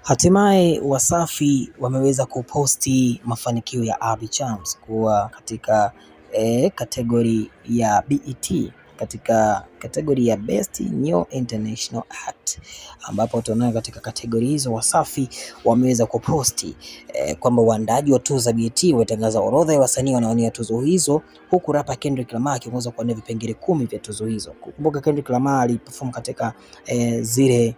Hatimaye Wasafi wameweza kuposti mafanikio ya Abby Chams kuwa katika kategori ya BET, katika kategori ya Best New International Act, ambapo tunaona katika kategori hizo Wasafi wameweza kuposti kwamba waandaji wa tuzo za BET watangaza orodha ya wasanii wanaowania tuzo hizo, huku rapa Kendrick Lamar akiongoza kuwania vipengele 10 vya tuzo hizo. Kumbuka Kendrick Lamar aliperform katika zile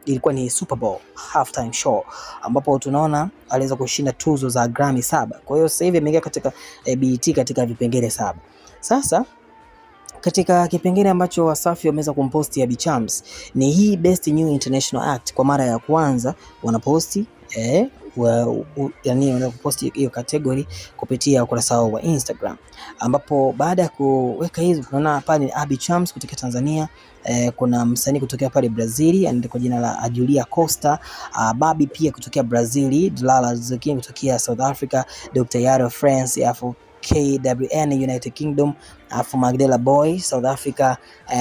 ilikuwa ni Super Bowl halftime show, ambapo tunaona aliweza kushinda tuzo za Grammy 7. Kwa hiyo sasa hivi ameingia katika BET katika vipengele 7. Sasa katika kipengele ambacho Wasafi wameweza kumposti Abby Chams ni hii Best New International Act. Kwa mara ya kwanza wanaposti yani wanaposti hiyo category kupitia ukurasa wao wa Instagram, ambapo baada ya kuweka hizo tunaona pale Abby Chams kutoka Tanzania, kuna msanii kutokea pale Brazil anaitwa kwa jina la Julia Costa, Barbie pia kutokea Brazil, Dlala Zekin kutokea South Africa, Dr. Yaro France afu KWN United Kingdom, afu Magdala Boy South Africa,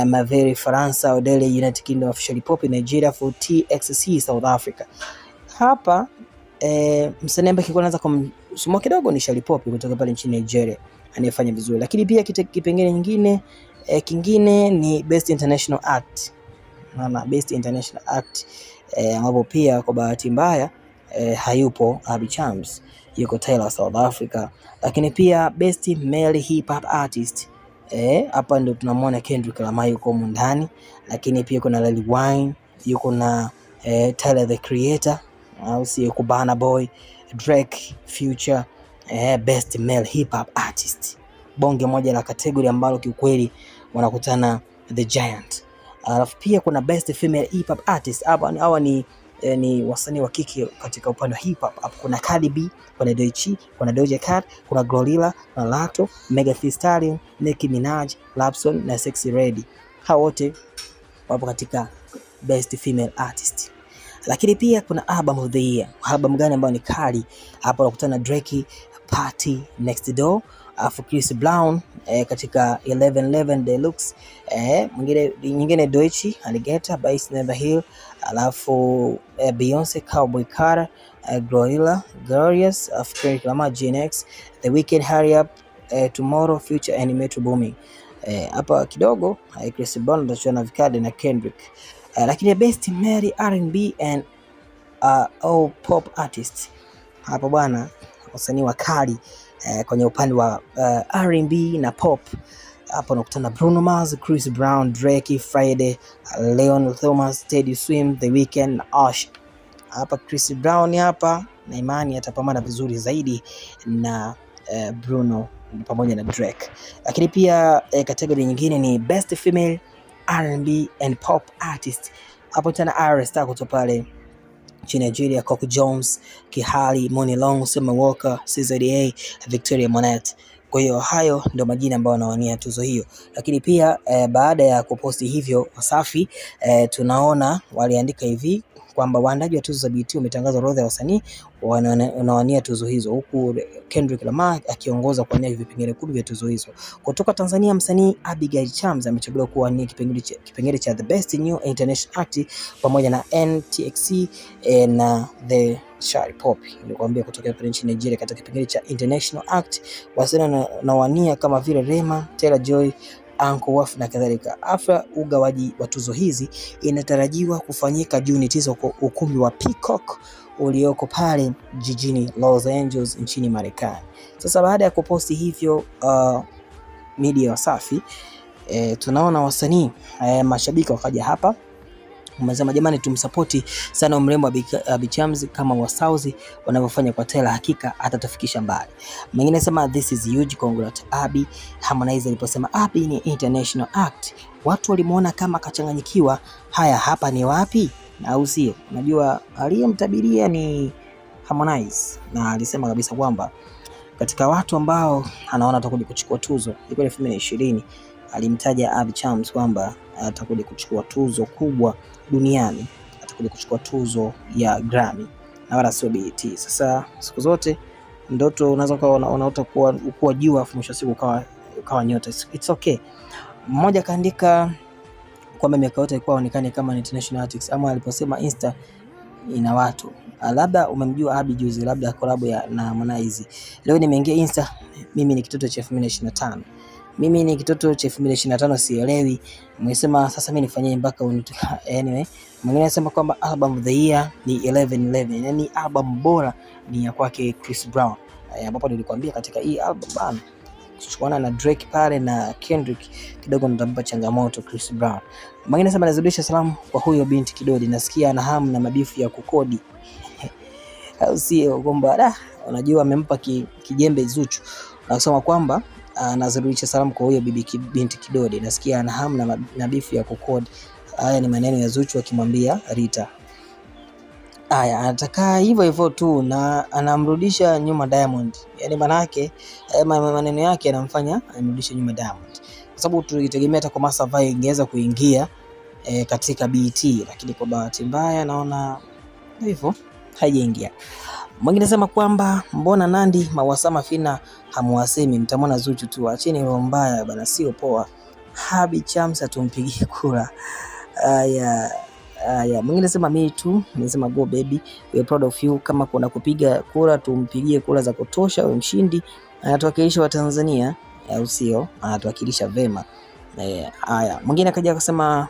Maveri Faransa, Odele United Kingdom, afu Shalipopi Nigeria, afu TXC South Africa. Hapa msanii ambaye kilikuwa anaanza kumsumua kidogo ni Shalipopi kutoka pale nchini Nigeria anayefanya vizuri, lakini pia kipengele kingine ni Best International Act. Maana Best International Act ambapo pia kwa bahati mbaya hayupo Abby Chams, yuko Tyler South Africa, lakini pia Best Male Hip Hop Artist hapa ndio tunamwona Kendrick Lamar yuko ndani, lakini pia kuna Lil Wayne, yuko na Tyler the Creator, au si yuko Burna Boy, Drake, Future, Best Male Hip Hop Artist. Bonge moja la kategori ambalo kiukweli wanakutana the giant. Alafu pia kuna Best Female Hip Hop Artist. Hawa ni wasanii wa kike katika upande wa hip hop. Hapo kuna Cardi B, kuna Doechii, kuna Doja Cat, kuna Glorilla, kuna Latto, Megan Thee Stallion, Nicki Minaj, Rapsody na Sexy Red. Hao wote wapo katika Best Female Artist. Lakini pia kuna Album of the Year. Album gani ambayo ni kali? Hapo unakutana Drake, Party Next Door, afu Chris Brown katika 1111 Deluxe, nyingine Doechii, Alligator, Base Never Heal, alafu Beyonce, Cowboy Carter, Glorilla, Glorious, afu Kendrick Lamar, GNX, The Weeknd, Hurry Up, Tomorrow, Future and Metro Booming. Hapa kidogo Chris Brown atachana vikali na Kendrick. Lakini Best Male R&B and all pop artist, hapa bwana wasanii wakali kwenye upande wa R&B na pop. Hapo unakutana Bruno Mars, Chris Brown, Drake, Friday, Leon Thomas, Teddy Swim, The Weeknd na Usher. Hapa Chris Brown hapa na imani atapambana vizuri zaidi na Bruno pamoja na Drake. Lakini pia kategori nyingine ni Best Female R&B and Pop Artist. Hapo tena Ayra Starr kutoka pale nchini Nigeria, Coco Jones, Kihali, Money Long, Summer Walker, CZA, Victoria Monet. Kwa hiyo hayo ndio majina ambayo wanawania tuzo hiyo. Lakini pia baada ya kuposti hivyo Wasafi, tunaona waliandika hivi kwamba waandaji wa tuzo za BET wametangaza orodha ya wasanii wanawania tuzo hizo, huku Kendrick Lamar akiongoza kuwania vipengele 10 vya tuzo hizo. Kutoka Tanzania, msanii Abigail Chams amechaguliwa kuwania kipengele cha The Best New International Act pamoja na NTXC na The Shalipopi. Nilikwambia kutoka pale nchini Nigeria katika kipengele cha International Act wasanii wanawania kama vile Rema, Taylor Joy, Uncle Waf na kadhalika. Afra ugawaji wa tuzo hizi inatarajiwa kufanyika Juni 9 kwa ukumbi wa Peacock ulioko pale jijini Los Angeles nchini Marekani. Sasa baada ya kuposti hivyo media Wasafi, tunaona wasanii mashabiki wakaja hapa wamesema jamani, tumsupporti sana mrembo Abby Chams kama Wasauzi wanavyofanya kwa Tyler, hakika atatufikisha mbali. Mwingine anasema this is huge, congrats Abby. Harmonize aliposema Abby ni International Act, watu walimuona kama kachanganyikiwa, haya hapa ni wapi? Na usio unajua aliyemtabiria ni Harmonize, na alisema kabisa kwamba katika watu ambao anaona atakuja kuchukua tuzo ilikuwa 2020, alimtaja Abby Chams kwamba atakuja kuchukua tuzo kubwa duniani, atakuja kuchukua tuzo ya Grammy na wala sio BET. Sasa siku zote ndoto unaweza unaota kuwa juu afu mwisho siku ukawa nyota. It's okay. Mmoja kaandika kwamba miaka yote ilikuwa onekane kama international artist, ama aliposema Insta ina watu. Labda umemjua Abi juzi, labda collab na Harmonize. Leo nimeingia Insta, mimi ni kitoto cha 2025. Mimi ni kitoto cha 2025 sielewi. Mngesema sasa mimi nifanyie mpaka anyway. Mwingine anasema kwamba album of the year ni 1111. Yaani album bora ni ya kwake Chris Brown. Ambapo nilikwambia katika hii album bana, kuchuana na Drake pale na Kendrick kidogo nitampa changamoto Chris Brown. Mwingine anasema nazidisha salamu kwa huyo binti Kidodi, nasikia ana hamu na mabifu ya kukodi. Au sio kwamba unajua amempa kijembe Zuchu. Na kusema kwamba nazidisha salamu kwa huyo binti Kidodi, nasikia ana hamu na mabifu ya kukodi. Haya ni maneno ya Zuchu akimwambia Rita. Haya, anataka hivyo tu na anamrudisha nyuma Diamond. Yaani manake maneno yake yanamfanya amrudishe nyuma Diamond. Kwa sababu tulitegemea hata kwa Masava ingeweza kuingia katika BET, lakini kwa bahati mbaya naona hivyo haijaingia. Mwingine anasema kwamba mbona Nandy, Mawasama, Fina hamuwasemi, mtamwona Zuchu tu, acheni roho mbaya bana, sio poa. Habi Chamsa tumpigie kura. Haya, mwingine anasema me too, nimesema go baby, we are proud of you. Kama kuna kupiga kura tumpigie kura za kutosha, we mshindi anatuwakilisha wa Tanzania, au sio? Anatuwakilisha vema. Haya, mwingine akaja akasema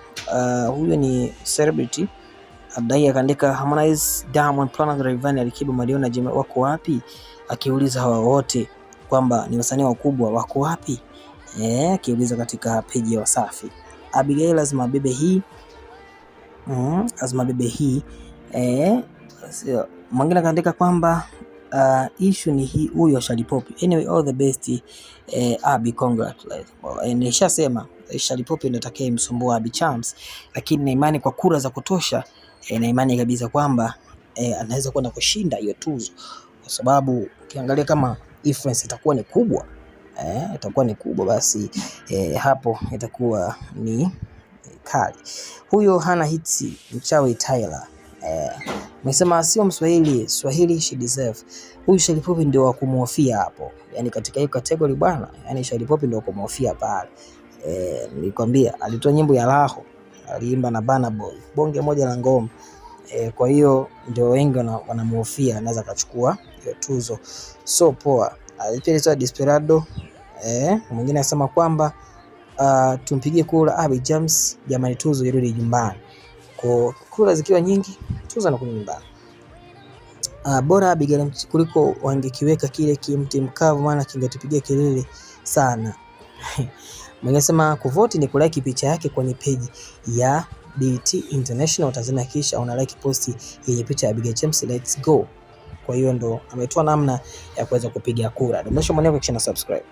huyo ni celebrity. Abdai akaandika Harmonize, Diamond Platnumz, Rayvanny, Alikiba, Mariona, Jema wako wapi? Akiuliza hawa wote kwamba ni wasanii wakubwa wako wapi? Akiuliza katika page ya Wasafi. Abigail lazima bebe hii. Lazima bebe hii. Mwingine akaandika kwamba issue ni hii, huyo Shalipopi. Anyway, all the best Abi, congratulations. Nishasema Shalipopi ndio atakaye msumbua Abi Chams, lakini na imani kwa kura za kutosha, na imani kabisa kwamba anaweza kwenda kushinda hiyo tuzo, kwa sababu ukiangalia kama influence itakuwa ni kubwa, basi hapo itakuwa ni kali. Huyo hana hits, mchawi Tyler. Nimesema sio Mswahili, Swahili she deserve. Huyu Shalipopi ndio wa kumuhofia hapo. Yaani katika hiyo category bwana, yani Shalipopi ndio kumuhofia pale. Nilikwambia alitoa nyimbo ya Laho, aliimba na Burna Boy, bonge moja la ngoma. Kwa hiyo ndio wengi wanamuhofia anaweza kachukua hiyo tuzo. So poa. Alipeleka Desperado. Mwingine anasema kwamba tumpigie kura Abi Chams, jamani tuzo irudi nyumbani. Kwa kura zikiwa nyingi, tuzo na kuja nyumbani. Bora Abigail kuliko wangekiweka kile kimti mkavu, maana kingetupigia kelele sana. Mwengesema kuvote ni kulike picha yake kwenye page ya BET International Tanzania, kisha una like posti yenye picha ya Abigail Chams, let's go. Kwa hiyo ndo ametoa namna ya kuweza kupiga kura. Ndio mwisho mwenyewe, kisha subscribe.